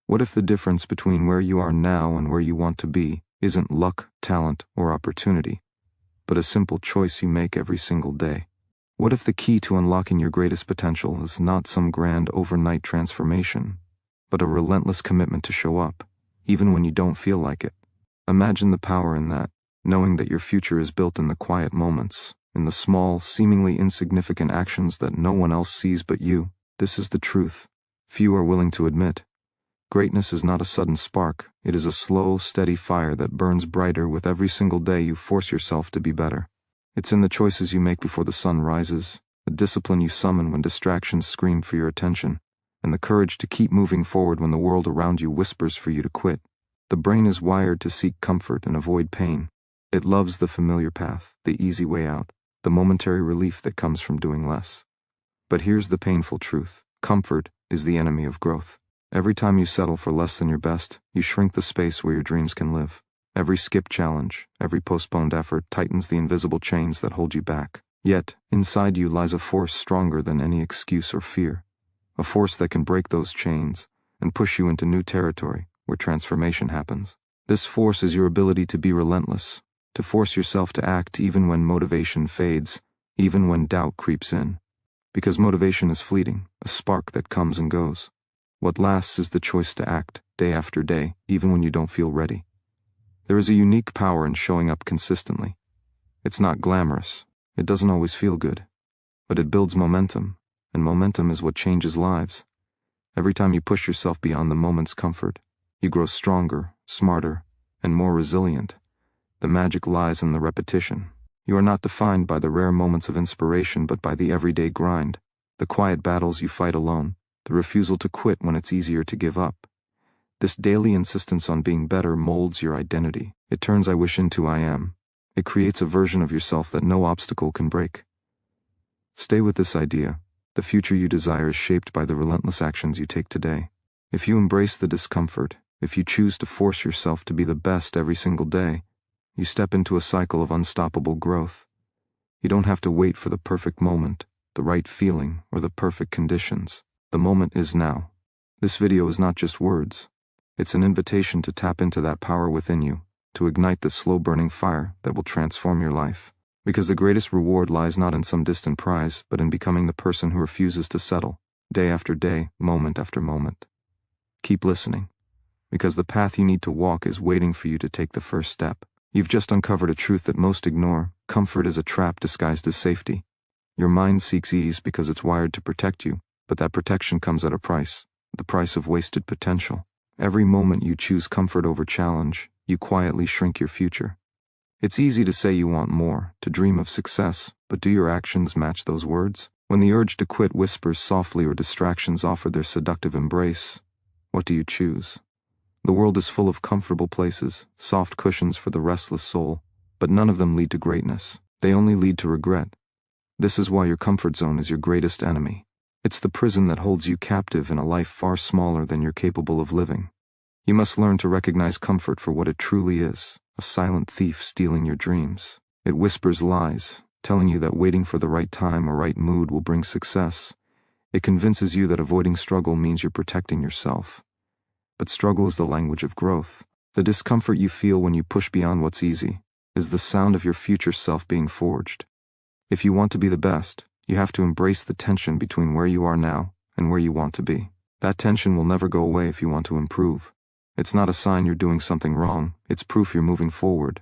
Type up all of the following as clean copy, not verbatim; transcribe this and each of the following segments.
What if the difference between where you are now and where you want to be isn't luck, talent, or opportunity, but a simple choice you make every single day? What if the key to unlocking your greatest potential is not some grand overnight transformation, but a relentless commitment to show up, even when you don't feel like it? Imagine the power in that, knowing that your future is built in the quiet moments, in the small, seemingly insignificant actions that no one else sees but you. This is the truth few are willing to admit. Greatness is not a sudden spark, it is a slow, steady fire that burns brighter with every single day you force yourself to be better. It's in the choices you make before the sun rises, the discipline you summon when distractions scream for your attention, and the courage to keep moving forward when the world around you whispers for you to quit. The brain is wired to seek comfort and avoid pain. It loves the familiar path, the easy way out, the momentary relief that comes from doing less. But here's the painful truth. Comfort is the enemy of growth. Every time you settle for less than your best, you shrink the space where your dreams can live. Every skipped challenge, every postponed effort tightens the invisible chains that hold you back. Yet, inside you lies a force stronger than any excuse or fear. A force that can break those chains and push you into new territory where transformation happens. This force is your ability to be relentless, to force yourself to act even when motivation fades, even when doubt creeps in. Because motivation is fleeting, a spark that comes and goes. What lasts is the choice to act, day after day, even when you don't feel ready. There is a unique power in showing up consistently. It's not glamorous, it doesn't always feel good, but it builds momentum, and momentum is what changes lives. Every time you push yourself beyond the moment's comfort, you grow stronger, smarter, and more resilient. The magic lies in the repetition. You are not defined by the rare moments of inspiration, but by the everyday grind, the quiet battles you fight alone, the refusal to quit when it's easier to give up. This daily insistence on being better molds your identity. It turns I wish into I am. It creates a version of yourself that no obstacle can break. Stay with this idea. The future you desire is shaped by the relentless actions you take today. If you embrace the discomfort, if you choose to force yourself to be the best every single day, you step into a cycle of unstoppable growth. You don't have to wait for the perfect moment, the right feeling, or the perfect conditions. The moment is now. This video is not just words. It's an invitation to tap into that power within you, to ignite the slow-burning fire that will transform your life. Because the greatest reward lies not in some distant prize, but in becoming the person who refuses to settle, day after day, moment after moment. Keep listening, because the path you need to walk is waiting for you to take the first step. You've just uncovered a truth that most ignore. Comfort is a trap disguised as safety. Your mind seeks ease because it's wired to protect you, but that protection comes at a price, the price of wasted potential. Every moment you choose comfort over challenge, you quietly shrink your future. It's easy to say you want more, to dream of success, but do your actions match those words? When the urge to quit whispers softly or distractions offer their seductive embrace, what do you choose? The world is full of comfortable places, soft cushions for the restless soul, but none of them lead to greatness. They only lead to regret. This is why your comfort zone is your greatest enemy. It's the prison that holds you captive in a life far smaller than you're capable of living. You must learn to recognize comfort for what it truly is, a silent thief stealing your dreams. It whispers lies, telling you that waiting for the right time or right mood will bring success. It convinces you that avoiding struggle means you're protecting yourself. But struggle is the language of growth. The discomfort you feel when you push beyond what's easy is the sound of your future self being forged. If you want to be the best, you have to embrace the tension between where you are now and where you want to be. That tension will never go away if you want to improve. It's not a sign you're doing something wrong, it's proof you're moving forward.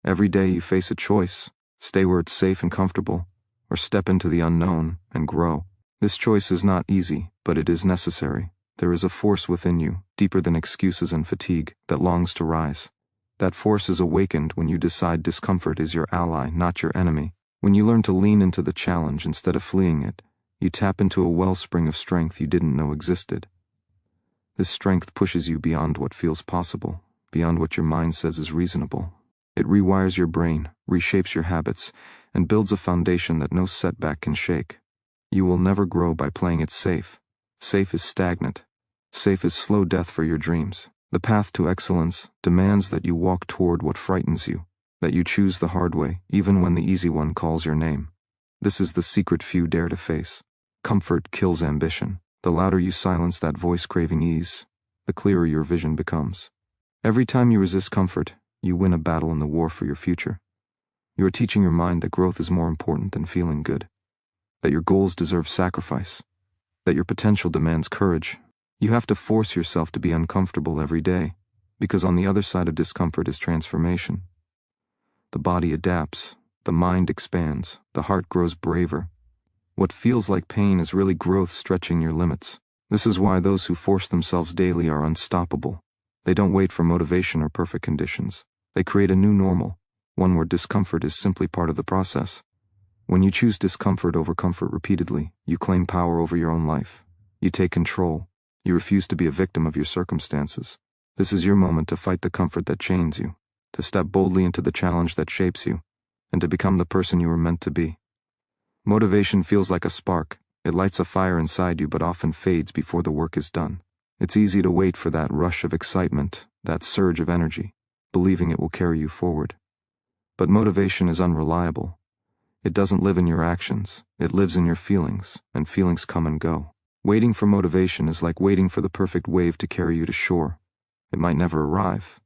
Every day you face a choice: stay where it's safe and comfortable, or step into the unknown and grow. This choice is not easy, but it is necessary. There is a force within you, deeper than excuses and fatigue, that longs to rise. That force is awakened when you decide discomfort is your ally, not your enemy. When you learn to lean into the challenge instead of fleeing it, you tap into a wellspring of strength you didn't know existed. This strength pushes you beyond what feels possible, beyond what your mind says is reasonable. It rewires your brain, reshapes your habits, and builds a foundation that no setback can shake. You will never grow by playing it safe. Safe is stagnant. Safe is slow death for your dreams. The path to excellence demands that you walk toward what frightens you, that you choose the hard way, even when the easy one calls your name. This is the secret few dare to face. Comfort kills ambition. The louder you silence that voice craving ease, the clearer your vision becomes. Every time you resist comfort, you win a battle in the war for your future. You are teaching your mind that growth is more important than feeling good, that your goals deserve sacrifice, that your potential demands courage. You have to force yourself to be uncomfortable every day, because on the other side of discomfort is transformation. The body adapts, the mind expands, the heart grows braver. What feels like pain is really growth stretching your limits. This is why those who force themselves daily are unstoppable. They don't wait for motivation or perfect conditions. They create a new normal, one where discomfort is simply part of the process. When you choose discomfort over comfort repeatedly, you claim power over your own life. You take control. You refuse to be a victim of your circumstances. This is your moment to fight the comfort that chains you, to step boldly into the challenge that shapes you, and to become the person you were meant to be. Motivation feels like a spark. It lights a fire inside you but often fades before the work is done. It's easy to wait for that rush of excitement, that surge of energy, believing it will carry you forward. But motivation is unreliable. It doesn't live in your actions, it lives in your feelings, and feelings come and go. Waiting for motivation is like waiting for the perfect wave to carry you to shore. It might never arrive.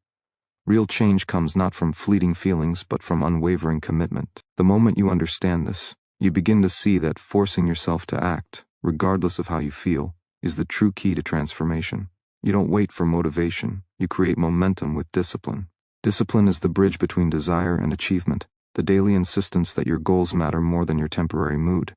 Real change comes not from fleeting feelings but from unwavering commitment. The moment you understand this, you begin to see that forcing yourself to act, regardless of how you feel, is the true key to transformation. You don't wait for motivation, you create momentum with discipline. Discipline is the bridge between desire and achievement, the daily insistence that your goals matter more than your temporary mood.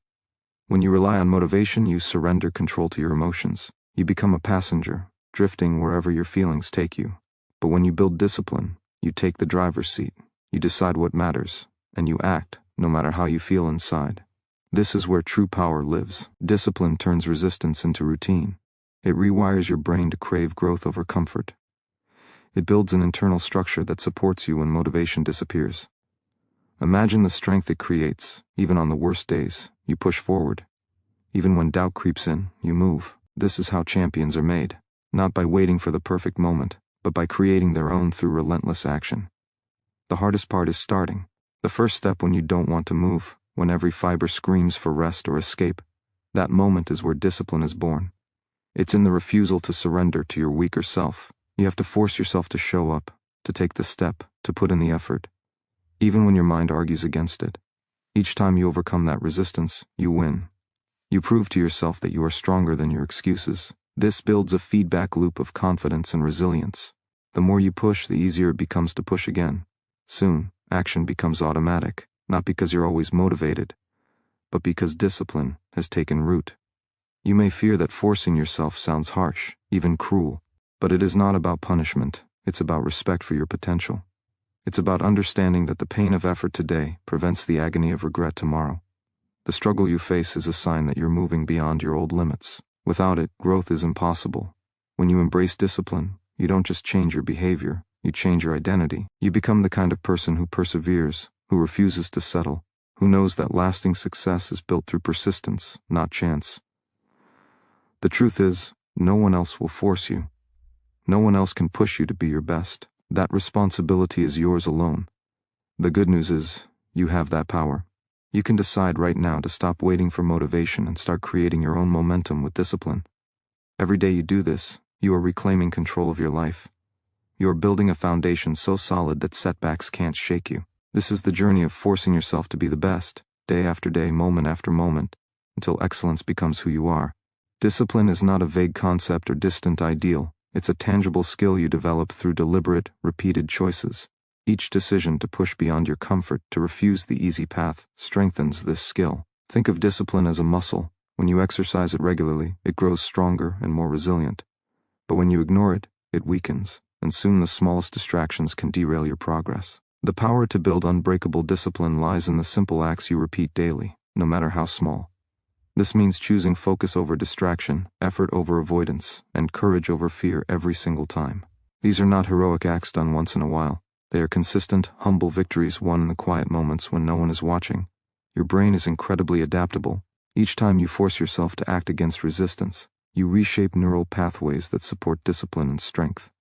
When you rely on motivation, you surrender control to your emotions. You become a passenger, drifting wherever your feelings take you. But when you build discipline, you take the driver's seat. You decide what matters, and you act, no matter how you feel inside. This is where true power lives. Discipline turns resistance into routine. It rewires your brain to crave growth over comfort. It builds an internal structure that supports you when motivation disappears. Imagine the strength it creates. Even on the worst days, you push forward. Even when doubt creeps in, you move. This is how champions are made, not by waiting for the perfect moment, but by creating their own through relentless action. The hardest part is starting. The first step when you don't want to move, when every fiber screams for rest or escape. That moment is where discipline is born. It's in the refusal to surrender to your weaker self. You have to force yourself to show up, to take the step, to put in the effort. Even when your mind argues against it. Each time you overcome that resistance, you win. You prove to yourself that you are stronger than your excuses. This builds a feedback loop of confidence and resilience. The more you push, the easier it becomes to push again. Soon, action becomes automatic, not because you're always motivated, but because discipline has taken root. You may fear that forcing yourself sounds harsh, even cruel, but it is not about punishment. It's about respect for your potential. It's about understanding that the pain of effort today prevents the agony of regret tomorrow. The struggle you face is a sign that you're moving beyond your old limits. Without it, growth is impossible. When you embrace discipline, you don't just change your behavior, you change your identity. You become the kind of person who perseveres, who refuses to settle, who knows that lasting success is built through persistence, not chance. The truth is, no one else will force you. No one else can push you to be your best. That responsibility is yours alone. The good news is, you have that power. You can decide right now to stop waiting for motivation and start creating your own momentum with discipline. Every day you do this, you are reclaiming control of your life. You are building a foundation so solid that setbacks can't shake you. This is the journey of forcing yourself to be the best, day after day, moment after moment, until excellence becomes who you are. Discipline is not a vague concept or distant ideal. It's a tangible skill you develop through deliberate, repeated choices. Each decision to push beyond your comfort, to refuse the easy path, strengthens this skill. Think of discipline as a muscle. When you exercise it regularly, it grows stronger and more resilient. But when you ignore it, it weakens, and soon the smallest distractions can derail your progress. The power to build unbreakable discipline lies in the simple acts you repeat daily, no matter how small. This means choosing focus over distraction, effort over avoidance, and courage over fear every single time. These are not heroic acts done once in a while. They are consistent, humble victories won in the quiet moments when no one is watching. Your brain is incredibly adaptable. Each time you force yourself to act against resistance, you reshape neural pathways that support discipline and strength.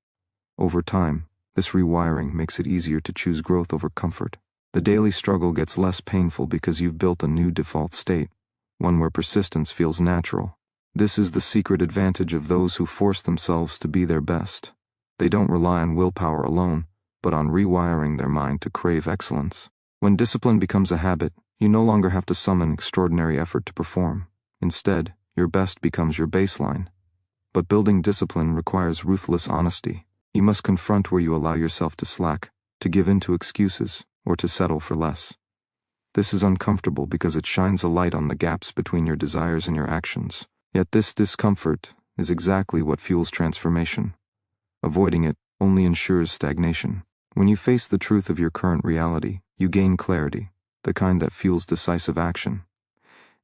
Over time, this rewiring makes it easier to choose growth over comfort. The daily struggle gets less painful because you've built a new default state, one where persistence feels natural, This is the secret advantage of those who force themselves to be their best. They don't rely on willpower alone, but on rewiring their mind to crave excellence. When discipline becomes a habit, you no longer have to summon extraordinary effort to perform. Instead, your best becomes your baseline. But building discipline requires ruthless honesty. You must confront where you allow yourself to slack, to give in to excuses, or to settle for less. This is uncomfortable because it shines a light on the gaps between your desires and your actions. Yet this discomfort is exactly what fuels transformation. Avoiding it only ensures stagnation. When you face the truth of your current reality, you gain clarity, the kind that fuels decisive action.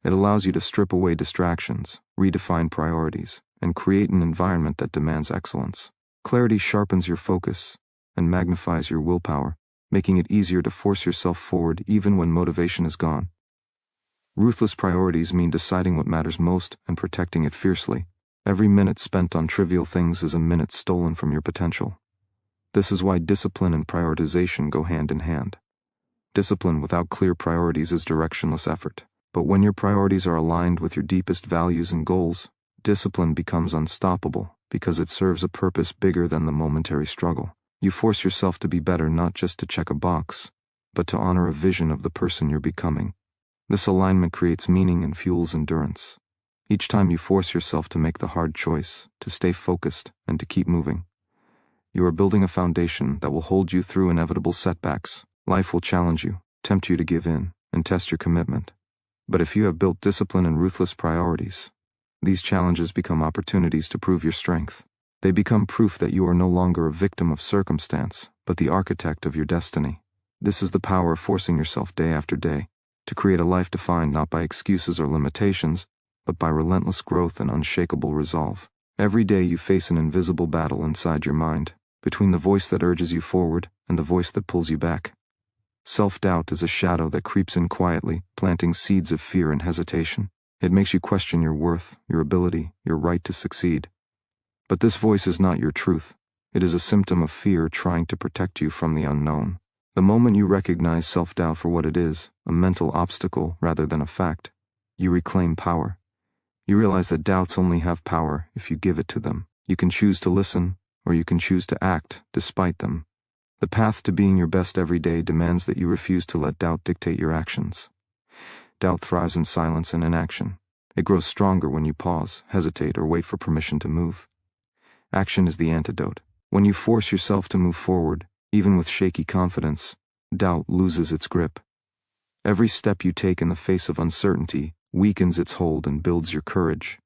It allows you to strip away distractions, redefine priorities, and create an environment that demands excellence. Clarity sharpens your focus and magnifies your willpower, making it easier to force yourself forward even when motivation is gone. Ruthless priorities mean deciding what matters most and protecting it fiercely. Every minute spent on trivial things is a minute stolen from your potential. This is why discipline and prioritization go hand in hand. Discipline without clear priorities is directionless effort. But when your priorities are aligned with your deepest values and goals, discipline becomes unstoppable because it serves a purpose bigger than the momentary struggle. You force yourself to be better not just to check a box, but to honor a vision of the person you're becoming. This alignment creates meaning and fuels endurance. Each time you force yourself to make the hard choice, to stay focused, and to keep moving, you are building a foundation that will hold you through inevitable setbacks. Life will challenge you, tempt you to give in, and test your commitment. But if you have built discipline and ruthless priorities, these challenges become opportunities to prove your strength. They become proof that you are no longer a victim of circumstance, but the architect of your destiny. This is the power of forcing yourself day after day, to create a life defined not by excuses or limitations, but by relentless growth and unshakable resolve. Every day you face an invisible battle inside your mind, between the voice that urges you forward and the voice that pulls you back. Self-doubt is a shadow that creeps in quietly, planting seeds of fear and hesitation. It makes you question your worth, your ability, your right to succeed. But this voice is not your truth. It is a symptom of fear trying to protect you from the unknown. The moment you recognize self-doubt for what it is, a mental obstacle rather than a fact, you reclaim power. You realize that doubts only have power if you give it to them. You can choose to listen, or you can choose to act despite them. The path to being your best every day demands that you refuse to let doubt dictate your actions. Doubt thrives in silence and inaction. It grows stronger when you pause, hesitate, or wait for permission to move. Action is the antidote. When you force yourself to move forward, even with shaky confidence, doubt loses its grip. Every step you take in the face of uncertainty weakens its hold and builds your courage.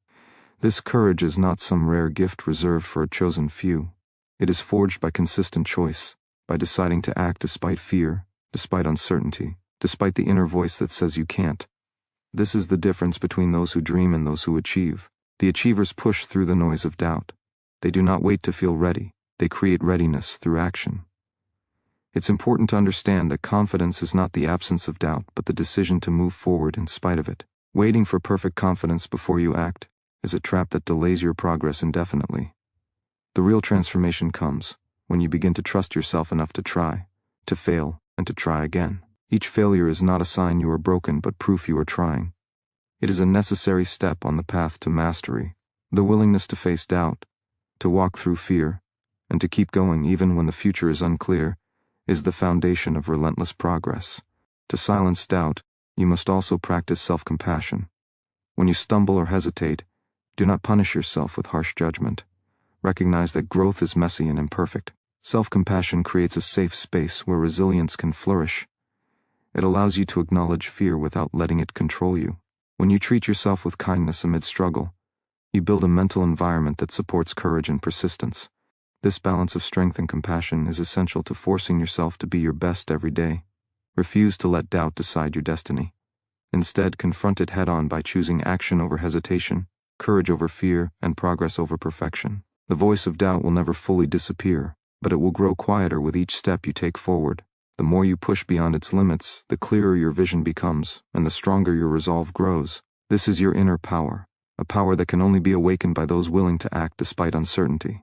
This courage is not some rare gift reserved for a chosen few. It is forged by consistent choice, by deciding to act despite fear, despite uncertainty, despite the inner voice that says you can't. This is the difference between those who dream and those who achieve. The achievers push through the noise of doubt. They do not wait to feel ready. They create readiness through action. It's important to understand that confidence is not the absence of doubt, but the decision to move forward in spite of it. Waiting for perfect confidence before you act is a trap that delays your progress indefinitely. The real transformation comes when you begin to trust yourself enough to try, to fail, and to try again. Each failure is not a sign you are broken, but proof you are trying. It is a necessary step on the path to mastery. The willingness to face doubt, to walk through fear, and to keep going even when the future is unclear, is the foundation of relentless progress. To silence doubt, you must also practice self-compassion. When you stumble or hesitate, do not punish yourself with harsh judgment. Recognize that growth is messy and imperfect. Self-compassion creates a safe space where resilience can flourish. It allows you to acknowledge fear without letting it control you. When you treat yourself with kindness amid struggle, you build a mental environment that supports courage and persistence. This balance of strength and compassion is essential to forcing yourself to be your best every day. Refuse to let doubt decide your destiny. Instead, confront it head-on by choosing action over hesitation, courage over fear, and progress over perfection. The voice of doubt will never fully disappear, but it will grow quieter with each step you take forward. The more you push beyond its limits, the clearer your vision becomes, and the stronger your resolve grows. This is your inner power, a power that can only be awakened by those willing to act despite uncertainty.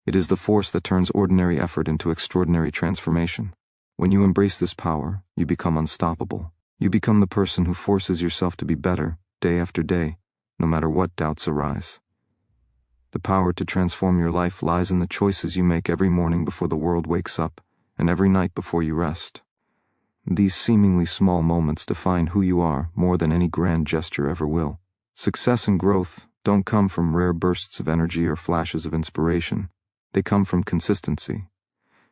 It is the force that turns ordinary effort into extraordinary transformation. When you embrace this power, you become unstoppable. You become the person who forces yourself to be better, day after day, no matter what doubts arise. The power to transform your life lies in the choices you make every morning before the world wakes up, and every night before you rest. These seemingly small moments define who you are more than any grand gesture ever will. Success and growth don't come from rare bursts of energy or flashes of inspiration. They come from consistency.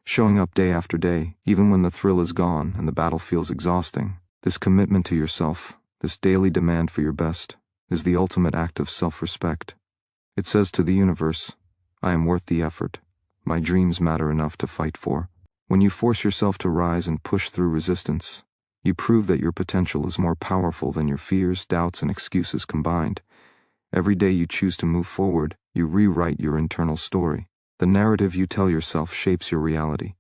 Showing up day after day, even when the thrill is gone and the battle feels exhausting. This commitment to yourself, this daily demand for your best, is the ultimate act of self-respect. It says to the universe, I am worth the effort. My dreams matter enough to fight for. When you force yourself to rise and push through resistance, you prove that your potential is more powerful than your fears, doubts, and excuses combined. Every day you choose to move forward, you rewrite your internal story. The narrative you tell yourself shapes your reality.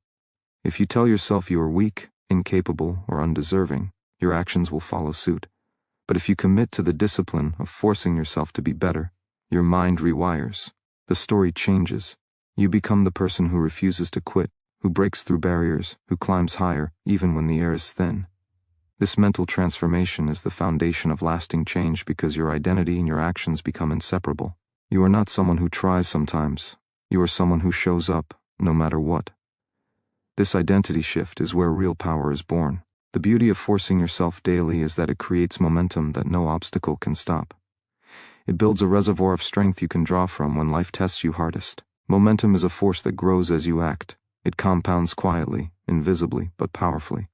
If you tell yourself you are weak, incapable, or undeserving, your actions will follow suit. But if you commit to the discipline of forcing yourself to be better, your mind rewires. The story changes. You become the person who refuses to quit, who breaks through barriers, who climbs higher, even when the air is thin. This mental transformation is the foundation of lasting change because your identity and your actions become inseparable. You are not someone who tries sometimes. You are someone who shows up, no matter what. This identity shift is where real power is born. The beauty of forcing yourself daily is that it creates momentum that no obstacle can stop. It builds a reservoir of strength you can draw from when life tests you hardest. Momentum is a force that grows as you act. It compounds quietly, invisibly, but powerfully.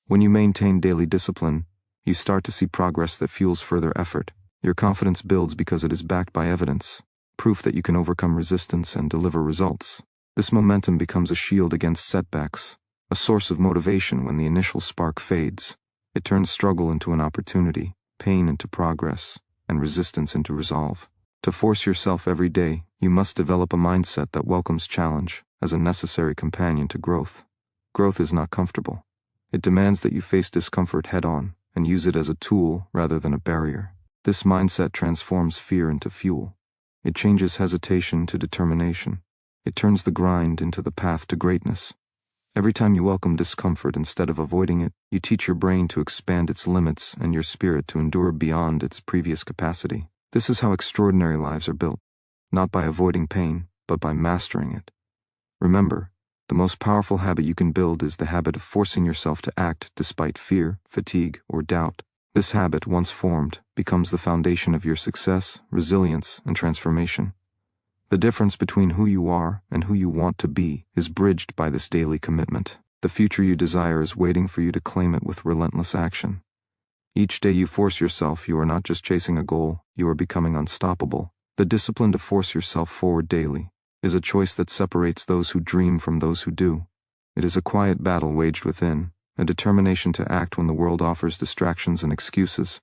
When you maintain daily discipline, you start to see progress that fuels further effort. Your confidence builds because it is backed by evidence, proof that you can overcome resistance and deliver results. This momentum becomes a shield against setbacks, a source of motivation when the initial spark fades. It turns struggle into an opportunity, pain into progress, and resistance into resolve. To force yourself every day, you must develop a mindset that welcomes challenge as a necessary companion to growth. Growth is not comfortable. It demands that you face discomfort head-on and use it as a tool rather than a barrier. This mindset transforms fear into fuel. It changes hesitation to determination. It turns the grind into the path to greatness. Every time you welcome discomfort instead of avoiding it, you teach your brain to expand its limits and your spirit to endure beyond its previous capacity. This is how extraordinary lives are built, not by avoiding pain, but by mastering it. Remember, the most powerful habit you can build is the habit of forcing yourself to act despite fear, fatigue, or doubt. This habit, once formed, becomes the foundation of your success, resilience, and transformation. The difference between who you are and who you want to be is bridged by this daily commitment. The future you desire is waiting for you to claim it with relentless action. Each day you force yourself, you are not just chasing a goal, you are becoming unstoppable. The discipline to force yourself forward daily is a choice that separates those who dream from those who do. It is a quiet battle waged within, a determination to act when the world offers distractions and excuses.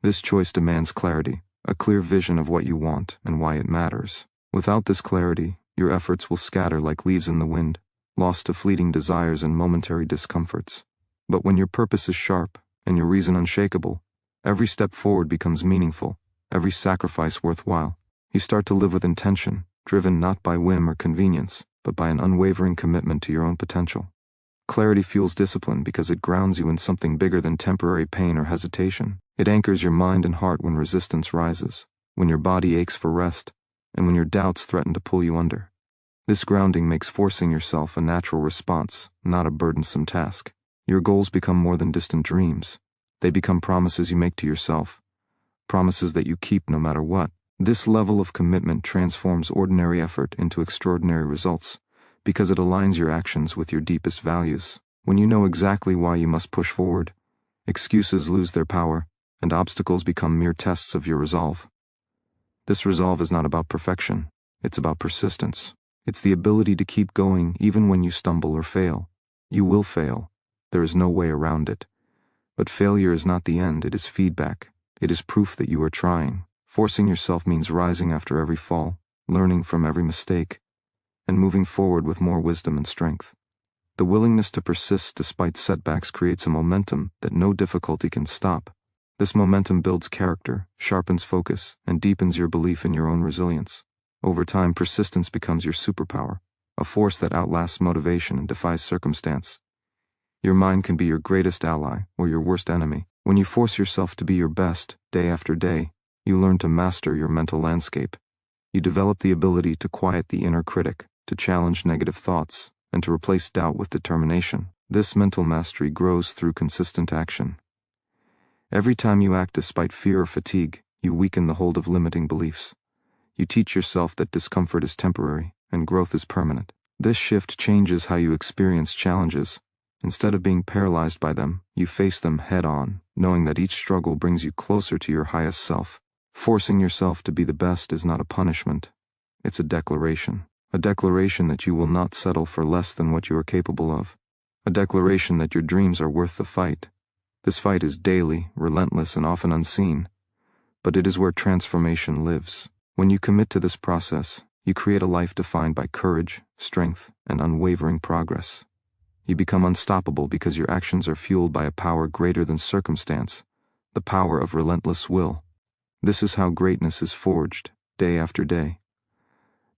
This choice demands clarity, a clear vision of what you want and why it matters. Without this clarity, your efforts will scatter like leaves in the wind, lost to fleeting desires and momentary discomforts. But when your purpose is sharp and your reason unshakable, every step forward becomes meaningful, every sacrifice worthwhile. You start to live with intention, driven not by whim or convenience, but by an unwavering commitment to your own potential. Clarity fuels discipline because it grounds you in something bigger than temporary pain or hesitation. It anchors your mind and heart when resistance rises, when your body aches for rest, and when your doubts threaten to pull you under. This grounding makes forcing yourself a natural response, not a burdensome task. Your goals become more than distant dreams. They become promises you make to yourself, promises that you keep no matter what. This level of commitment transforms ordinary effort into extraordinary results, because it aligns your actions with your deepest values. When you know exactly why you must push forward, excuses lose their power, and obstacles become mere tests of your resolve. This resolve is not about perfection, it's about persistence. It's the ability to keep going even when you stumble or fail. You will fail. There is no way around it. But failure is not the end, it is feedback. It is proof that you are trying. Forcing yourself means rising after every fall, learning from every mistake, and moving forward with more wisdom and strength. The willingness to persist despite setbacks creates a momentum that no difficulty can stop. This momentum builds character, sharpens focus, and deepens your belief in your own resilience. Over time, persistence becomes your superpower, a force that outlasts motivation and defies circumstance. Your mind can be your greatest ally or your worst enemy. When you force yourself to be your best, day after day, You learn to master your mental landscape. You develop the ability to quiet the inner critic, to challenge negative thoughts, and to replace doubt with determination. This mental mastery grows through consistent action. Every time you act despite fear or fatigue, you weaken the hold of limiting beliefs. You teach yourself that discomfort is temporary and growth is permanent. This shift changes how you experience challenges. Instead of being paralyzed by them, you face them head-on, knowing that each struggle brings you closer to your highest self. Forcing yourself to be the best is not a punishment. It's a declaration that you will not settle for less than what you are capable of. A declaration that your dreams are worth the fight. This fight is daily, relentless, and often unseen, but it is where transformation lives. When you commit to this process, you create a life defined by courage, strength, and unwavering progress. You become unstoppable because your actions are fueled by a power greater than circumstance, the power of relentless will. This is how greatness is forged, day after day.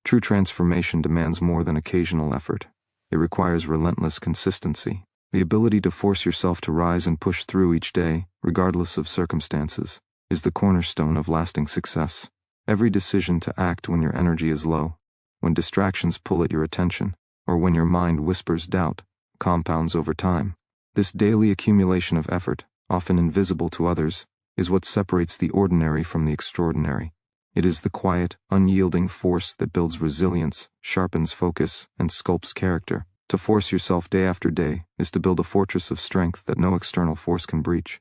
True transformation demands more than occasional effort. It requires relentless consistency, the ability to force yourself to rise and push through each day, regardless of circumstances, is the cornerstone of lasting success. Every decision to act when your energy is low, when distractions pull at your attention, or when your mind whispers doubt, compounds over time. This daily accumulation of effort, often invisible to others, is what separates the ordinary from the extraordinary. It is the quiet, unyielding force that builds resilience, sharpens focus, and sculpts character. To force yourself day after day is to build a fortress of strength that no external force can breach.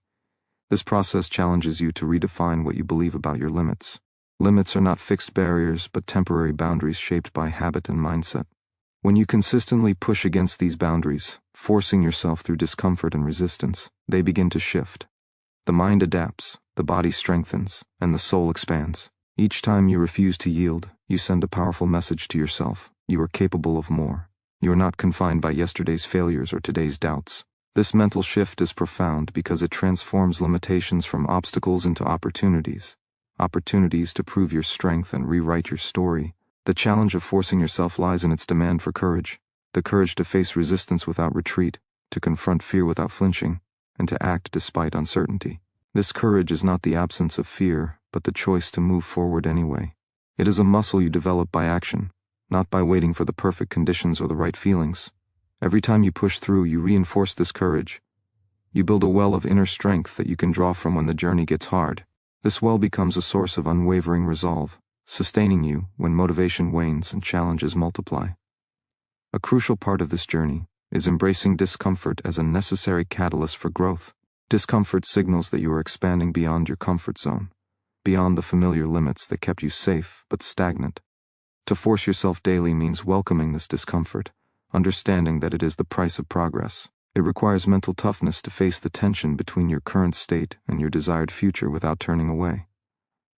This process challenges you to redefine what you believe about your limits. Limits are not fixed barriers, but temporary boundaries shaped by habit and mindset. When you consistently push against these boundaries, forcing yourself through discomfort and resistance, they begin to shift. The mind adapts, the body strengthens, and the soul expands. Each time you refuse to yield, you send a powerful message to yourself. You are capable of more. You are not confined by yesterday's failures or today's doubts. This mental shift is profound because it transforms limitations from obstacles into opportunities. Opportunities to prove your strength and rewrite your story. The challenge of forcing yourself lies in its demand for courage. The courage to face resistance without retreat, to confront fear without flinching, and to act despite uncertainty. This courage is not the absence of fear, but the choice to move forward anyway. It is a muscle you develop by action, not by waiting for the perfect conditions or the right feelings. Every time you push through, you reinforce this courage. You build a well of inner strength that you can draw from when the journey gets hard. This well becomes a source of unwavering resolve, sustaining you when motivation wanes and challenges multiply. A crucial part of this journey is embracing discomfort as a necessary catalyst for growth. Discomfort signals that you are expanding beyond your comfort zone, beyond the familiar limits that kept you safe but stagnant. To force yourself daily means welcoming this discomfort, understanding that it is the price of progress. It requires mental toughness to face the tension between your current state and your desired future without turning away.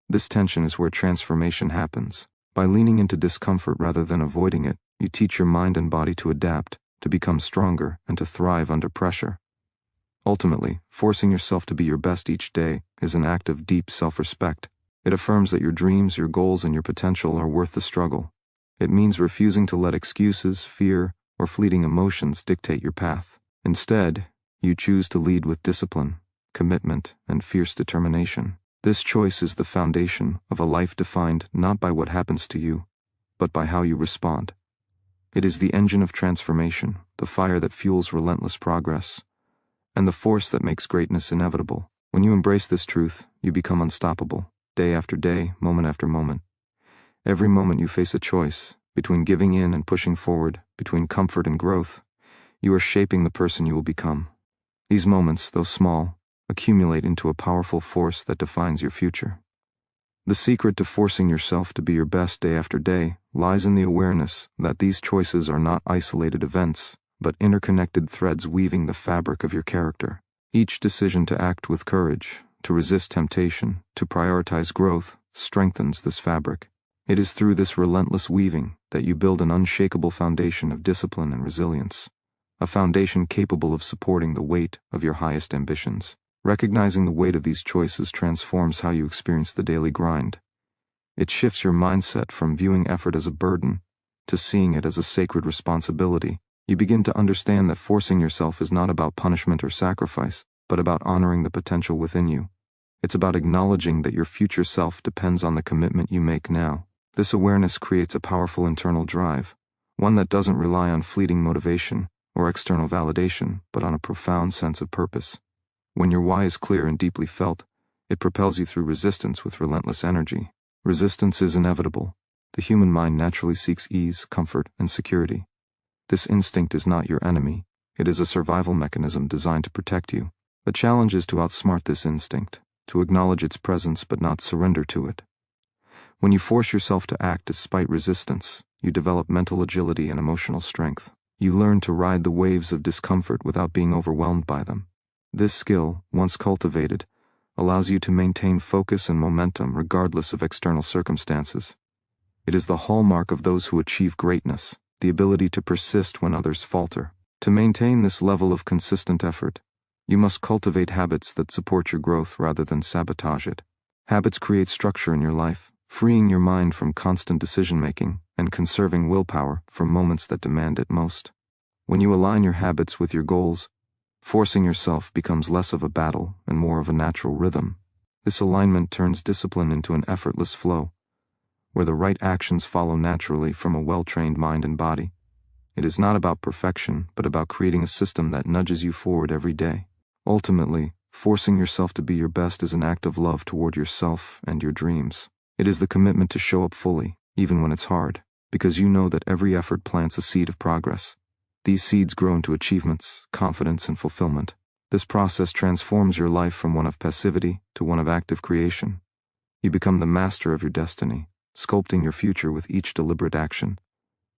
This tension is where transformation happens. By leaning into discomfort rather than avoiding it, you teach your mind and body to adapt, to become stronger, and to thrive under pressure. Ultimately, forcing yourself to be your best each day is an act of deep self-respect. It affirms that your dreams, your goals, and your potential are worth the struggle. It means refusing to let excuses, fear, or fleeting emotions dictate your path. Instead, you choose to lead with discipline, commitment, and fierce determination. This choice is the foundation of a life defined not by what happens to you, but by how you respond. It is the engine of transformation, the fire that fuels relentless progress, and the force that makes greatness inevitable. When you embrace this truth, you become unstoppable, day after day, moment after moment. Every moment you face a choice, between giving in and pushing forward, between comfort and growth, you are shaping the person you will become. These moments, though small, accumulate into a powerful force that defines your future. The secret to forcing yourself to be your best day after day lies in the awareness that these choices are not isolated events, but interconnected threads weaving the fabric of your character. Each decision to act with courage, to resist temptation, to prioritize growth, strengthens this fabric. It is through this relentless weaving that you build an unshakable foundation of discipline and resilience, a foundation capable of supporting the weight of your highest ambitions. Recognizing the weight of these choices transforms how you experience the daily grind. It shifts your mindset from viewing effort as a burden to seeing it as a sacred responsibility. You begin to understand that forcing yourself is not about punishment or sacrifice, but about honoring the potential within you. It's about acknowledging that your future self depends on the commitment you make now. This awareness creates a powerful internal drive, one that doesn't rely on fleeting motivation or external validation, but on a profound sense of purpose. When your why is clear and deeply felt, it propels you through resistance with relentless energy. Resistance is inevitable. The human mind naturally seeks ease, comfort, and security. This instinct is not your enemy. It is a survival mechanism designed to protect you. The challenge is to outsmart this instinct, to acknowledge its presence but not surrender to it. When you force yourself to act despite resistance, you develop mental agility and emotional strength. You learn to ride the waves of discomfort without being overwhelmed by them. This skill, once cultivated, allows you to maintain focus and momentum regardless of external circumstances. It is the hallmark of those who achieve greatness, the ability to persist when others falter. To maintain this level of consistent effort, you must cultivate habits that support your growth rather than sabotage it. Habits create structure in your life, freeing your mind from constant decision-making and conserving willpower for moments that demand it most. When you align your habits with your goals, forcing yourself becomes less of a battle and more of a natural rhythm. This alignment turns discipline into an effortless flow, where the right actions follow naturally from a well-trained mind and body. It is not about perfection, but about creating a system that nudges you forward every day. Ultimately, forcing yourself to be your best is an act of love toward yourself and your dreams. It is the commitment to show up fully, even when it's hard, because you know that every effort plants a seed of progress. These seeds grow into achievements, confidence, and fulfillment. This process transforms your life from one of passivity to one of active creation. You become the master of your destiny, sculpting your future with each deliberate action.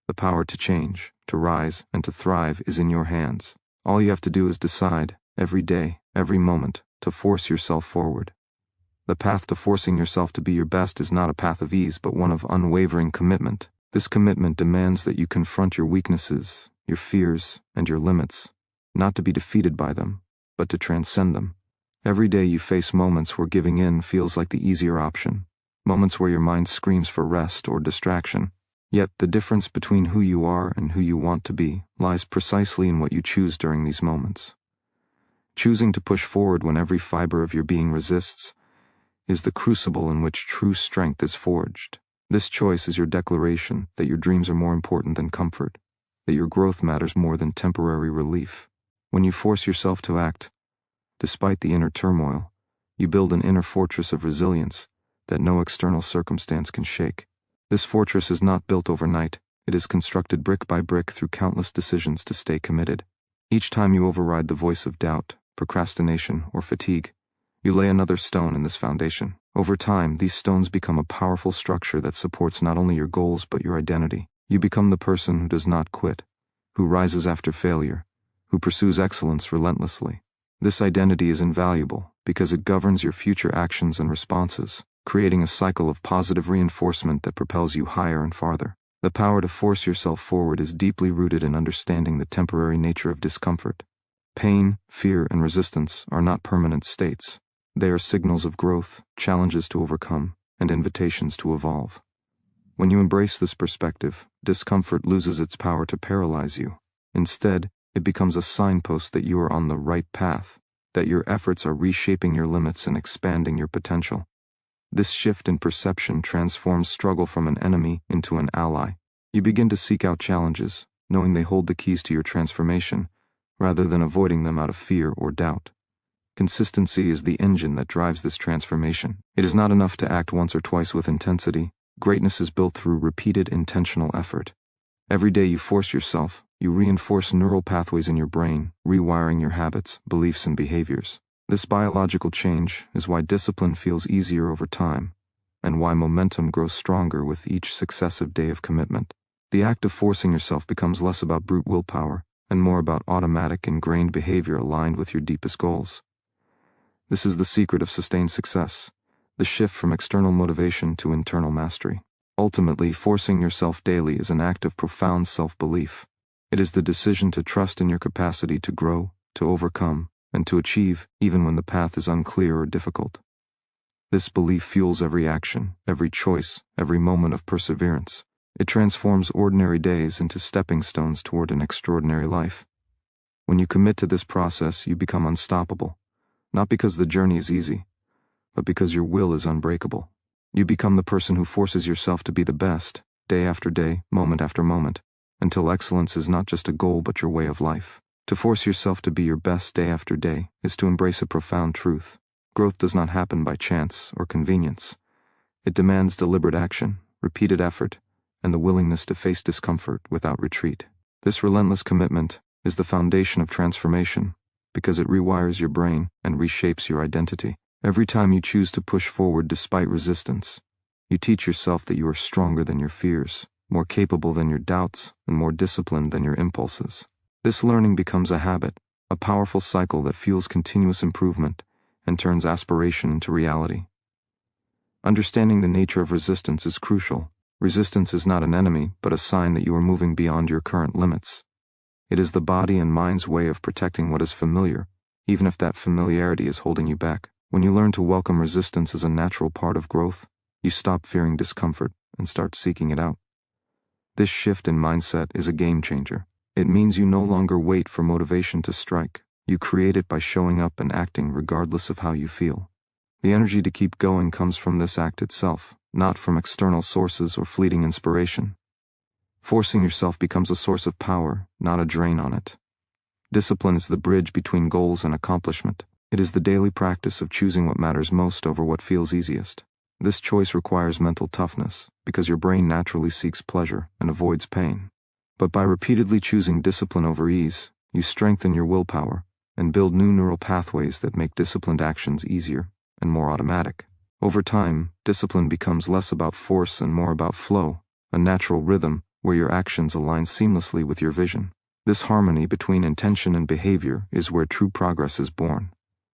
The power to change, to rise, and to thrive is in your hands. All you have to do is decide, every day, every moment, to force yourself forward. The path to forcing yourself to be your best is not a path of ease, but one of unwavering commitment. This commitment demands that you confront your weaknesses, your fears, and your limits, not to be defeated by them, but to transcend them. Every day you face moments where giving in feels like the easier option, moments where your mind screams for rest or distraction. Yet the difference between who you are and who you want to be lies precisely in what you choose during these moments. Choosing to push forward when every fiber of your being resists is the crucible in which true strength is forged. This choice is your declaration that your dreams are more important than comfort, that your growth matters more than temporary relief. When you force yourself to act, despite the inner turmoil, you build an inner fortress of resilience that no external circumstance can shake. This fortress is not built overnight. It is constructed brick by brick through countless decisions to stay committed. Each time you override the voice of doubt, procrastination, or fatigue, you lay another stone in this foundation. Over time, these stones become a powerful structure that supports not only your goals but your identity. You become the person who does not quit, who rises after failure, who pursues excellence relentlessly. This identity is invaluable because it governs your future actions and responses, creating a cycle of positive reinforcement that propels you higher and farther. The power to force yourself forward is deeply rooted in understanding the temporary nature of discomfort. Pain, fear, and resistance are not permanent states. They are signals of growth, challenges to overcome, and invitations to evolve. When you embrace this perspective, discomfort loses its power to paralyze you. Instead, it becomes a signpost that you are on the right path, that your efforts are reshaping your limits and expanding your potential. This shift in perception transforms struggle from an enemy into an ally. You begin to seek out challenges, knowing they hold the keys to your transformation, rather than avoiding them out of fear or doubt. Consistency is the engine that drives this transformation. It is not enough to act once or twice with intensity. Greatness is built through repeated intentional effort. Every day you force yourself, you reinforce neural pathways in your brain, rewiring your habits, beliefs, and behaviors. This biological change is why discipline feels easier over time, and why momentum grows stronger with each successive day of commitment. The act of forcing yourself becomes less about brute willpower and more about automatic, ingrained behavior aligned with your deepest goals. This is the secret of sustained success, the shift from external motivation to internal mastery. Ultimately, forcing yourself daily is an act of profound self-belief. It is the decision to trust in your capacity to grow, to overcome, and to achieve even when the path is unclear or difficult. This belief fuels every action, every choice, every moment of perseverance. It transforms ordinary days into stepping stones toward an extraordinary life. When you commit to this process, you become unstoppable, not because the journey is easy, but because your will is unbreakable. You become the person who forces yourself to be the best, day after day, moment after moment, until excellence is not just a goal but your way of life. To force yourself to be your best day after day is to embrace a profound truth. Growth does not happen by chance or convenience. It demands deliberate action, repeated effort, and the willingness to face discomfort without retreat. This relentless commitment is the foundation of transformation because it rewires your brain and reshapes your identity. Every time you choose to push forward despite resistance, you teach yourself that you are stronger than your fears, more capable than your doubts, and more disciplined than your impulses. This learning becomes a habit, a powerful cycle that fuels continuous improvement and turns aspiration into reality. Understanding the nature of resistance is crucial. Resistance is not an enemy, but a sign that you are moving beyond your current limits. It is the body and mind's way of protecting what is familiar, even if that familiarity is holding you back. When you learn to welcome resistance as a natural part of growth, you stop fearing discomfort and start seeking it out. This shift in mindset is a game changer. It means you no longer wait for motivation to strike. You create it by showing up and acting regardless of how you feel. The energy to keep going comes from this act itself, not from external sources or fleeting inspiration. Forcing yourself becomes a source of power, not a drain on it. Discipline is the bridge between goals and accomplishment. It is the daily practice of choosing what matters most over what feels easiest. This choice requires mental toughness, because your brain naturally seeks pleasure and avoids pain. But by repeatedly choosing discipline over ease, you strengthen your willpower and build new neural pathways that make disciplined actions easier and more automatic. Over time, discipline becomes less about force and more about flow, a natural rhythm where your actions align seamlessly with your vision. This harmony between intention and behavior is where true progress is born.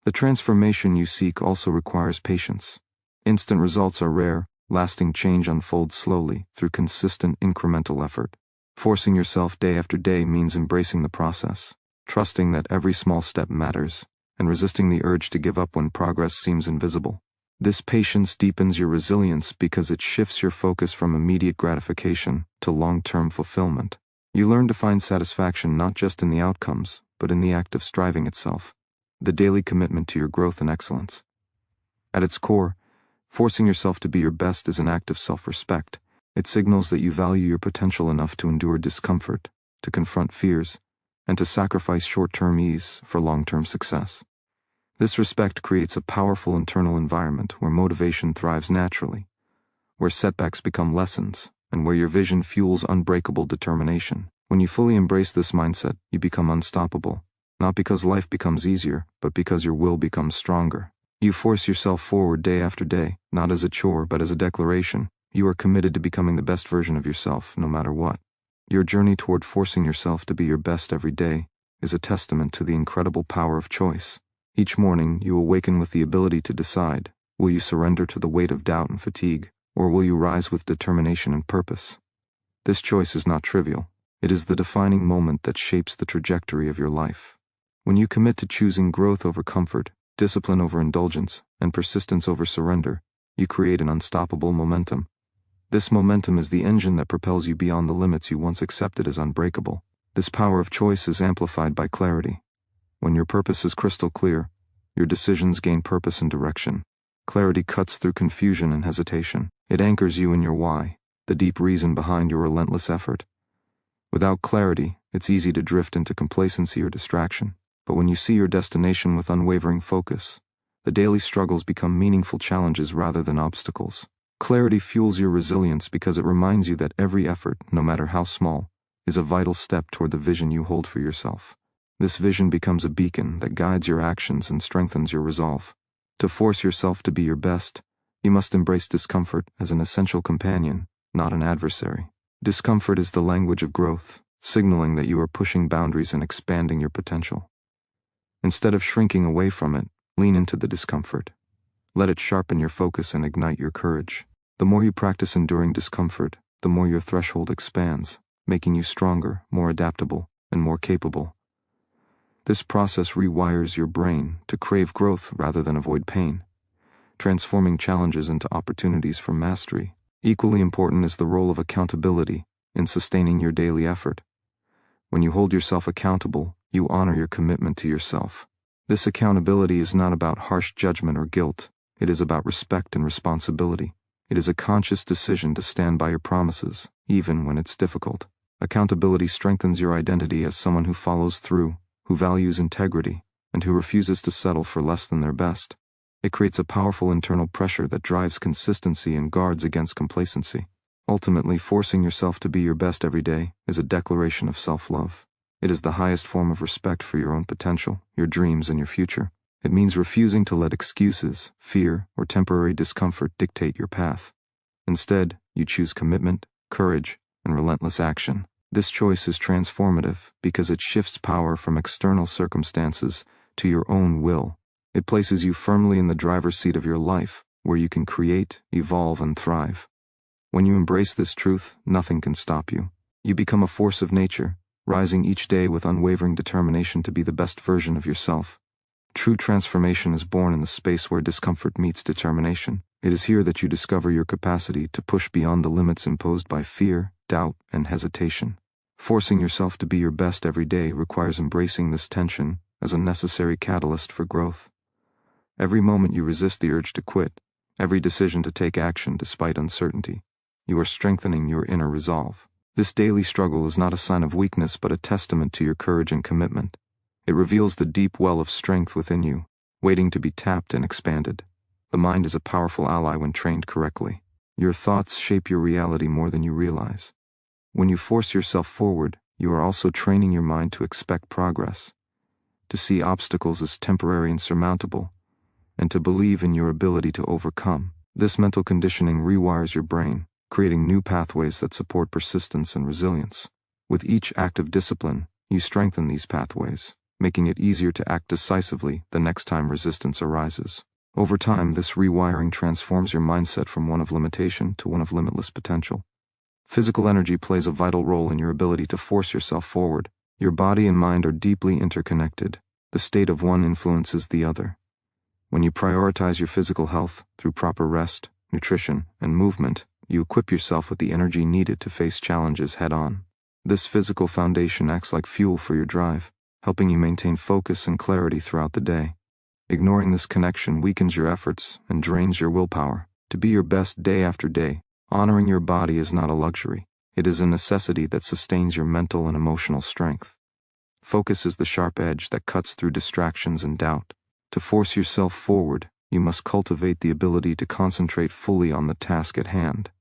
The transformation you seek also requires patience. Instant results are rare, lasting change unfolds slowly through consistent incremental effort. Forcing yourself day after day means embracing the process, trusting that every small step matters, and resisting the urge to give up when progress seems invisible. This patience deepens your resilience because it shifts your focus from immediate gratification to long-term fulfillment. You learn to find satisfaction not just in the outcomes, but in the act of striving itself, the daily commitment to your growth and excellence. At its core, forcing yourself to be your best is an act of self-respect. It signals that you value your potential enough to endure discomfort, to confront fears, and to sacrifice short-term ease for long-term success. This respect creates a powerful internal environment where motivation thrives naturally, where setbacks become lessons, and where your vision fuels unbreakable determination. When you fully embrace this mindset, you become unstoppable, not because life becomes easier, but because your will becomes stronger. You force yourself forward day after day, not as a chore but as a declaration. You are committed to becoming the best version of yourself, no matter what. Your journey toward forcing yourself to be your best every day is a testament to the incredible power of choice. Each morning, you awaken with the ability to decide, will you surrender to the weight of doubt and fatigue, or will you rise with determination and purpose? This choice is not trivial. It is the defining moment that shapes the trajectory of your life. When you commit to choosing growth over comfort, discipline over indulgence, and persistence over surrender, you create an unstoppable momentum. This momentum is the engine that propels you beyond the limits you once accepted as unbreakable. This power of choice is amplified by clarity. When your purpose is crystal clear, your decisions gain purpose and direction. Clarity cuts through confusion and hesitation. It anchors you in your why, the deep reason behind your relentless effort. Without clarity, it's easy to drift into complacency or distraction. But when you see your destination with unwavering focus, the daily struggles become meaningful challenges rather than obstacles. Clarity fuels your resilience because it reminds you that every effort, no matter how small, is a vital step toward the vision you hold for yourself. This vision becomes a beacon that guides your actions and strengthens your resolve. To force yourself to be your best, you must embrace discomfort as an essential companion, not an adversary. Discomfort is the language of growth, signaling that you are pushing boundaries and expanding your potential. Instead of shrinking away from it, lean into the discomfort. Let it sharpen your focus and ignite your courage. The more you practice enduring discomfort, the more your threshold expands, making you stronger, more adaptable, and more capable. This process rewires your brain to crave growth rather than avoid pain, transforming challenges into opportunities for mastery. Equally important is the role of accountability in sustaining your daily effort. When you hold yourself accountable, you honor your commitment to yourself. This accountability is not about harsh judgment or guilt. It is about respect and responsibility. It is a conscious decision to stand by your promises, even when it's difficult. Accountability strengthens your identity as someone who follows through, who values integrity, and who refuses to settle for less than their best. It creates a powerful internal pressure that drives consistency and guards against complacency. Ultimately, forcing yourself to be your best every day is a declaration of self-love. It is the highest form of respect for your own potential, your dreams, and your future. It means refusing to let excuses, fear, or temporary discomfort dictate your path. Instead, you choose commitment, courage, and relentless action. This choice is transformative because it shifts power from external circumstances to your own will. It places you firmly in the driver's seat of your life, where you can create, evolve, and thrive. When you embrace this truth, nothing can stop you. You become a force of nature, rising each day with unwavering determination to be the best version of yourself. True transformation is born in the space where discomfort meets determination. It is here that you discover your capacity to push beyond the limits imposed by fear, doubt, and hesitation. Forcing yourself to be your best every day requires embracing this tension as a necessary catalyst for growth. Every moment you resist the urge to quit, every decision to take action despite uncertainty, you are strengthening your inner resolve. This daily struggle is not a sign of weakness but a testament to your courage and commitment. It reveals the deep well of strength within you, waiting to be tapped and expanded. The mind is a powerful ally when trained correctly. Your thoughts shape your reality more than you realize. When you force yourself forward, you are also training your mind to expect progress, to see obstacles as temporary and surmountable, and to believe in your ability to overcome. This mental conditioning rewires your brain, creating new pathways that support persistence and resilience. With each act of discipline, you strengthen these pathways, making it easier to act decisively the next time resistance arises. Over time, this rewiring transforms your mindset from one of limitation to one of limitless potential. Physical energy plays a vital role in your ability to force yourself forward. Your body and mind are deeply interconnected. The state of one influences the other. When you prioritize your physical health through proper rest, nutrition, and movement, you equip yourself with the energy needed to face challenges head-on. This physical foundation acts like fuel for your drive, helping you maintain focus and clarity throughout the day. Ignoring this connection weakens your efforts and drains your willpower. To be your best day after day, honoring your body is not a luxury. It is a necessity that sustains your mental and emotional strength. Focus is the sharp edge that cuts through distractions and doubt. To force yourself forward, you must cultivate the ability to concentrate fully on the task at hand.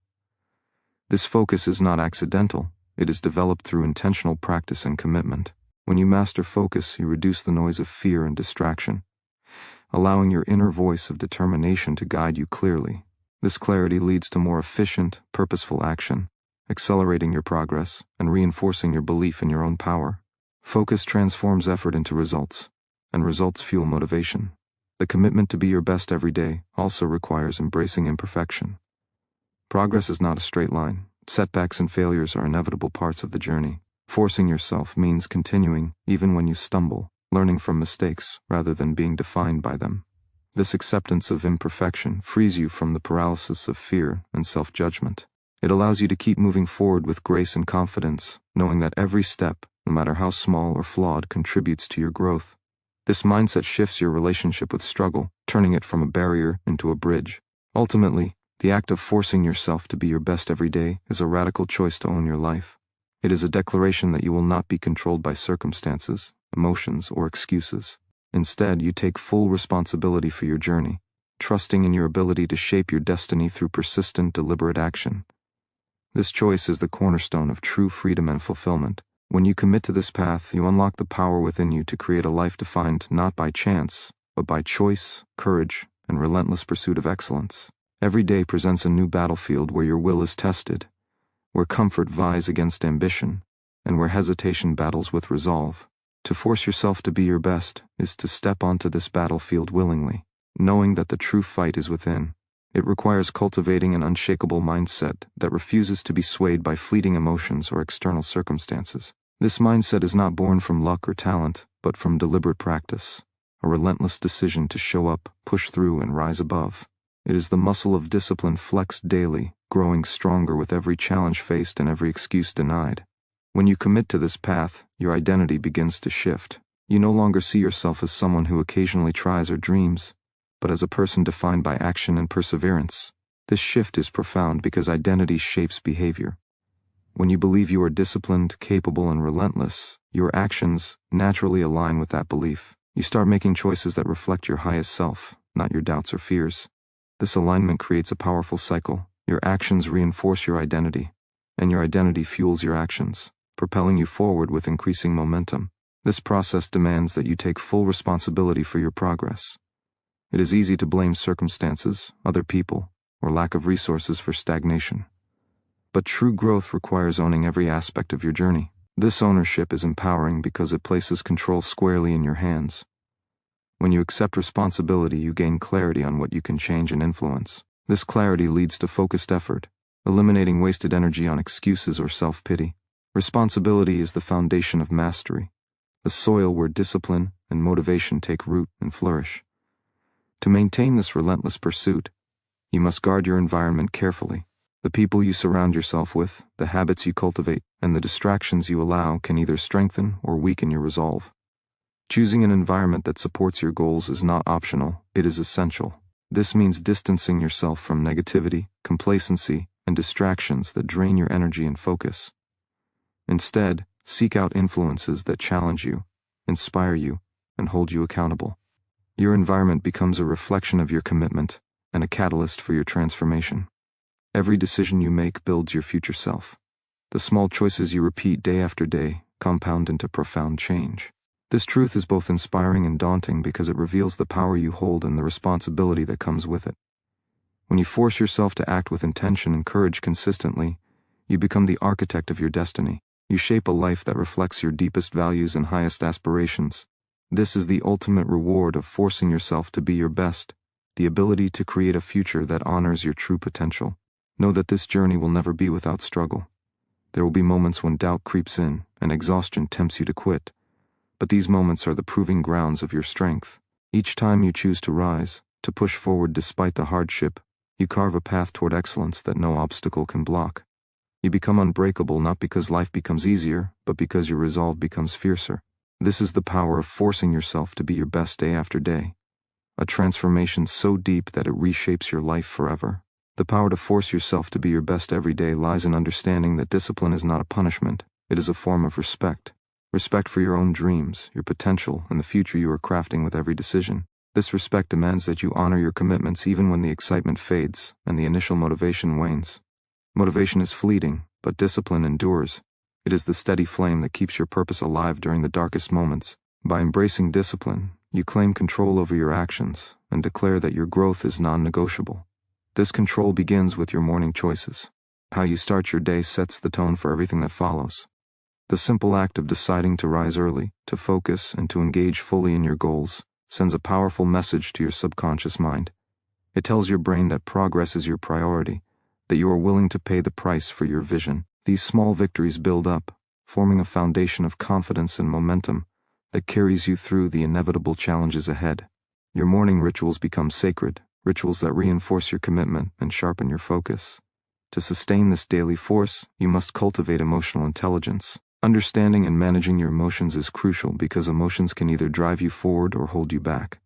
This focus is not accidental. It is developed through intentional practice and commitment. When you master focus, you reduce the noise of fear and distraction, allowing your inner voice of determination to guide you clearly. This clarity leads to more efficient, purposeful action, accelerating your progress and reinforcing your belief in your own power. Focus transforms effort into results, and results fuel motivation. The commitment to be your best every day also requires embracing imperfection. Progress is not a straight line. Setbacks and failures are inevitable parts of the journey. Forcing yourself means continuing even when you stumble, learning from mistakes rather than being defined by them. This acceptance of imperfection frees you from the paralysis of fear and self-judgment. It allows you to keep moving forward with grace and confidence, knowing that every step, no matter how small or flawed, contributes to your growth. This mindset shifts your relationship with struggle, turning it from a barrier into a bridge. Ultimately, the act of forcing yourself to be your best every day is a radical choice to own your life. It is a declaration that you will not be controlled by circumstances, emotions, or excuses. Instead, you take full responsibility for your journey, trusting in your ability to shape your destiny through persistent, deliberate action. This choice is the cornerstone of true freedom and fulfillment. When you commit to this path, you unlock the power within you to create a life defined not by chance, but by choice, courage, and relentless pursuit of excellence. Every day presents a new battlefield where your will is tested, where comfort vies against ambition, and where hesitation battles with resolve. To force yourself to be your best is to step onto this battlefield willingly, knowing that the true fight is within. It requires cultivating an unshakable mindset that refuses to be swayed by fleeting emotions or external circumstances. This mindset is not born from luck or talent, but from deliberate practice, a relentless decision to show up, push through, and rise above. It is the muscle of discipline flexed daily, growing stronger with every challenge faced and every excuse denied. When you commit to this path, your identity begins to shift. You no longer see yourself as someone who occasionally tries or dreams, but as a person defined by action and perseverance. This shift is profound because identity shapes behavior. When you believe you are disciplined, capable, and relentless, your actions naturally align with that belief. You start making choices that reflect your highest self, not your doubts or fears. This alignment creates a powerful cycle. Your actions reinforce your identity, and your identity fuels your actions, propelling you forward with increasing momentum. This process demands that you take full responsibility for your progress. It is easy to blame circumstances, other people, or lack of resources for stagnation. But true growth requires owning every aspect of your journey. This ownership is empowering because it places control squarely in your hands. When you accept responsibility, you gain clarity on what you can change and influence. This clarity leads to focused effort, eliminating wasted energy on excuses or self-pity. Responsibility is the foundation of mastery, the soil where discipline and motivation take root and flourish. To maintain this relentless pursuit, you must guard your environment carefully. The people you surround yourself with, the habits you cultivate, and the distractions you allow can either strengthen or weaken your resolve. Choosing an environment that supports your goals is not optional, it is essential. This means distancing yourself from negativity, complacency, and distractions that drain your energy and focus. Instead, seek out influences that challenge you, inspire you, and hold you accountable. Your environment becomes a reflection of your commitment and a catalyst for your transformation. Every decision you make builds your future self. The small choices you repeat day after day compound into profound change. This truth is both inspiring and daunting because it reveals the power you hold and the responsibility that comes with it. When you force yourself to act with intention and courage consistently, you become the architect of your destiny. You shape a life that reflects your deepest values and highest aspirations. This is the ultimate reward of forcing yourself to be your best, the ability to create a future that honors your true potential. Know that this journey will never be without struggle. There will be moments when doubt creeps in and exhaustion tempts you to quit. But these moments are the proving grounds of your strength. Each time you choose to rise, to push forward despite the hardship, you carve a path toward excellence that no obstacle can block. You become unbreakable not because life becomes easier, but because your resolve becomes fiercer. This is the power of forcing yourself to be your best day after day. A transformation so deep that it reshapes your life forever. The power to force yourself to be your best every day lies in understanding that discipline is not a punishment, it is a form of respect. Respect for your own dreams, your potential, and the future you are crafting with every decision. This respect demands that you honor your commitments even when the excitement fades and the initial motivation wanes. Motivation is fleeting, but discipline endures. It is the steady flame that keeps your purpose alive during the darkest moments. By embracing discipline, you claim control over your actions and declare that your growth is non-negotiable. This control begins with your morning choices. How you start your day sets the tone for everything that follows. The simple act of deciding to rise early, to focus, and to engage fully in your goals sends a powerful message to your subconscious mind. It tells your brain that progress is your priority, that you are willing to pay the price for your vision. These small victories build up, forming a foundation of confidence and momentum that carries you through the inevitable challenges ahead. Your morning rituals become sacred, rituals that reinforce your commitment and sharpen your focus. To sustain this daily force, you must cultivate emotional intelligence. Understanding and managing your emotions is crucial because emotions can either drive you forward or hold you back.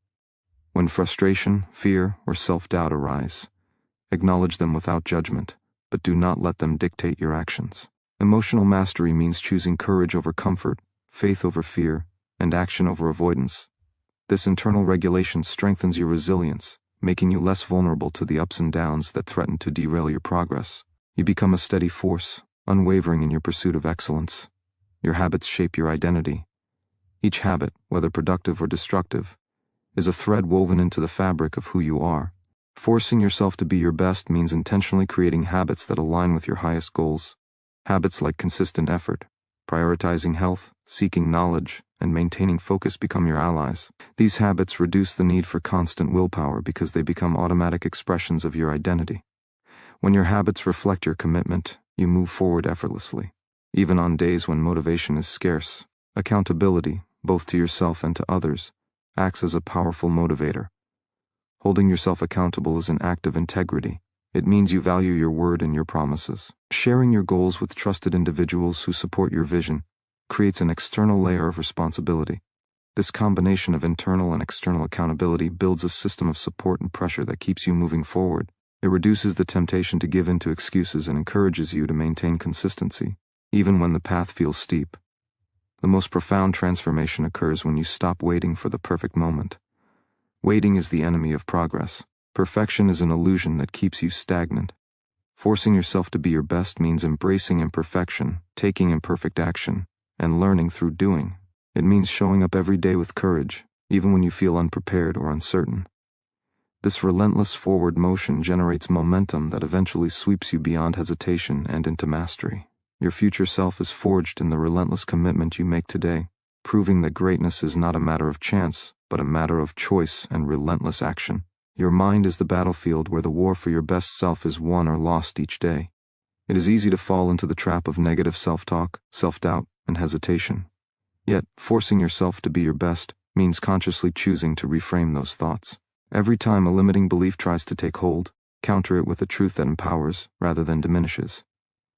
When frustration, fear, or self-doubt arise, acknowledge them without judgment, but do not let them dictate your actions. Emotional mastery means choosing courage over comfort, faith over fear, and action over avoidance. This internal regulation strengthens your resilience, making you less vulnerable to the ups and downs that threaten to derail your progress. You become a steady force, unwavering in your pursuit of excellence. Your habits shape your identity. Each habit, whether productive or destructive, is a thread woven into the fabric of who you are. Forcing yourself to be your best means intentionally creating habits that align with your highest goals. Habits like consistent effort, prioritizing health, seeking knowledge, and maintaining focus become your allies. These habits reduce the need for constant willpower because they become automatic expressions of your identity. When your habits reflect your commitment, you move forward effortlessly. Even on days when motivation is scarce, accountability, both to yourself and to others, acts as a powerful motivator. Holding yourself accountable is an act of integrity. It means you value your word and your promises. Sharing your goals with trusted individuals who support your vision creates an external layer of responsibility. This combination of internal and external accountability builds a system of support and pressure that keeps you moving forward. It reduces the temptation to give in to excuses and encourages you to maintain consistency, even when the path feels steep. The most profound transformation occurs when you stop waiting for the perfect moment. Waiting is the enemy of progress. Perfection is an illusion that keeps you stagnant. Forcing yourself to be your best means embracing imperfection, taking imperfect action, and learning through doing. It means showing up every day with courage, even when you feel unprepared or uncertain. This relentless forward motion generates momentum that eventually sweeps you beyond hesitation and into mastery. Your future self is forged in the relentless commitment you make today, proving that greatness is not a matter of chance, but a matter of choice and relentless action. Your mind is the battlefield where the war for your best self is won or lost each day. It is easy to fall into the trap of negative self-talk, self-doubt, and hesitation. Yet, forcing yourself to be your best means consciously choosing to reframe those thoughts. Every time a limiting belief tries to take hold, counter it with a truth that empowers rather than diminishes.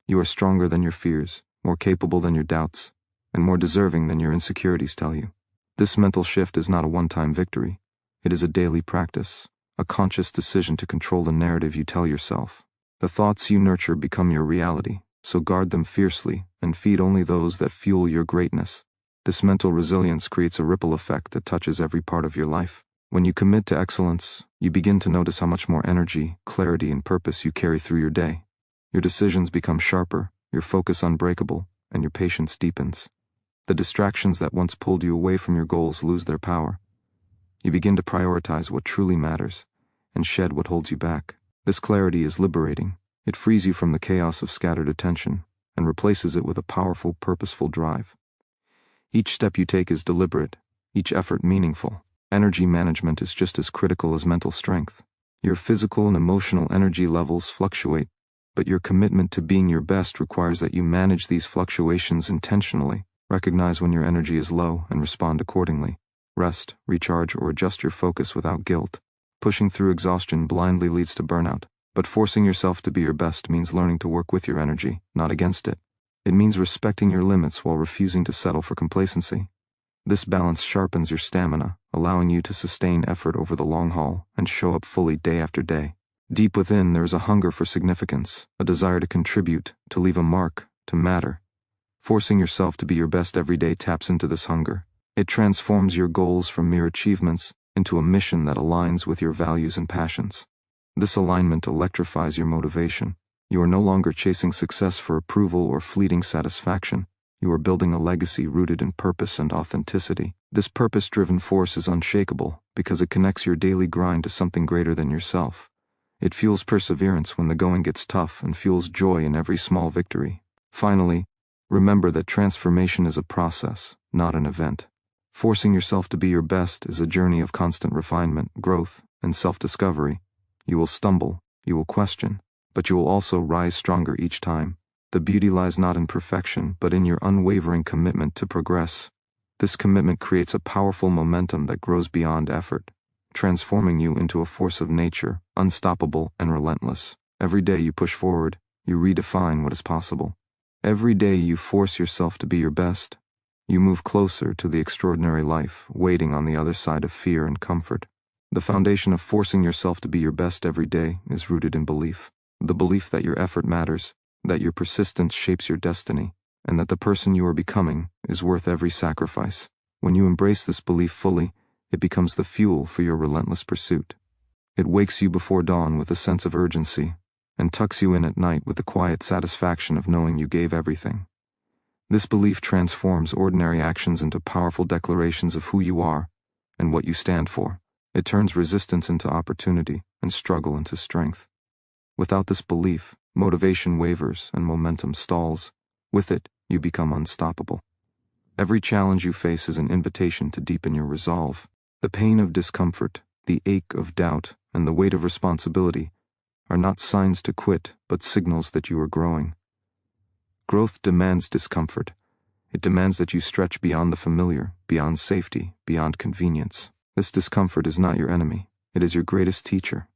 You are stronger than your fears, more capable than your doubts, and more deserving than your insecurities tell you. This mental shift is not a one-time victory. It is a daily practice, a conscious decision to control the narrative you tell yourself. The thoughts you nurture become your reality, so guard them fiercely and feed only those that fuel your greatness. This mental resilience creates a ripple effect that touches every part of your life. When you commit to excellence, you begin to notice how much more energy, clarity, and purpose you carry through your day. Your decisions become sharper, your focus unbreakable, and your patience deepens. The distractions that once pulled you away from your goals lose their power. You begin to prioritize what truly matters, and shed what holds you back. This clarity is liberating. It frees you from the chaos of scattered attention, and replaces it with a powerful, purposeful drive. Each step you take is deliberate, each effort meaningful. Energy management is just as critical as mental strength. Your physical and emotional energy levels fluctuate, but your commitment to being your best requires that you manage these fluctuations intentionally. Recognize when your energy is low and respond accordingly. Rest, recharge, or adjust your focus without guilt. Pushing through exhaustion blindly leads to burnout, but forcing yourself to be your best means learning to work with your energy, not against it. It means respecting your limits while refusing to settle for complacency. This balance sharpens your stamina, allowing you to sustain effort over the long haul and show up fully day after day. Deep within, there is a hunger for significance, a desire to contribute, to leave a mark, to matter. Forcing yourself to be your best every day taps into this hunger. It transforms your goals from mere achievements into a mission that aligns with your values and passions. This alignment electrifies your motivation. You are no longer chasing success for approval or fleeting satisfaction. You are building a legacy rooted in purpose and authenticity. This purpose-driven force is unshakable because it connects your daily grind to something greater than yourself. It fuels perseverance when the going gets tough and fuels joy in every small victory. Finally, remember that transformation is a process, not an event. Forcing yourself to be your best is a journey of constant refinement, growth, and self-discovery. You will stumble, you will question, but you will also rise stronger each time. The beauty lies not in perfection, but in your unwavering commitment to progress. This commitment creates a powerful momentum that grows beyond effort, transforming you into a force of nature, unstoppable and relentless. Every day you push forward, you redefine what is possible. Every day you force yourself to be your best, you move closer to the extraordinary life waiting on the other side of fear and comfort. The foundation of forcing yourself to be your best every day is rooted in belief. The belief that your effort matters, that your persistence shapes your destiny, and that the person you are becoming is worth every sacrifice. When you embrace this belief fully, it becomes the fuel for your relentless pursuit. It wakes you before dawn with a sense of urgency, and tucks you in at night with the quiet satisfaction of knowing you gave everything. This belief transforms ordinary actions into powerful declarations of who you are and what you stand for. It turns resistance into opportunity and struggle into strength. Without this belief, motivation wavers and momentum stalls. With it, you become unstoppable. Every challenge you face is an invitation to deepen your resolve. The pain of discomfort, the ache of doubt, and the weight of responsibility are not signs to quit, but signals that you are growing. Growth demands discomfort. It demands that you stretch beyond the familiar, beyond safety, beyond convenience. This discomfort is not your enemy. It is your greatest teacher.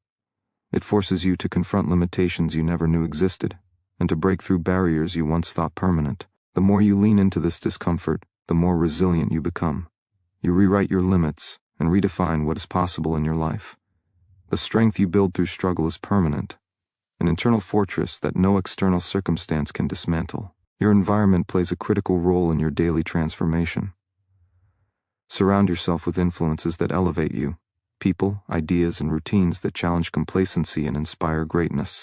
It forces you to confront limitations you never knew existed, and to break through barriers you once thought permanent. The more you lean into this discomfort, the more resilient you become. You rewrite your limits and redefine what is possible in your life. The strength you build through struggle is permanent, an internal fortress that no external circumstance can dismantle. Your environment plays a critical role in your daily transformation. Surround yourself with influences that elevate you, people, ideas, and routines that challenge complacency and inspire greatness.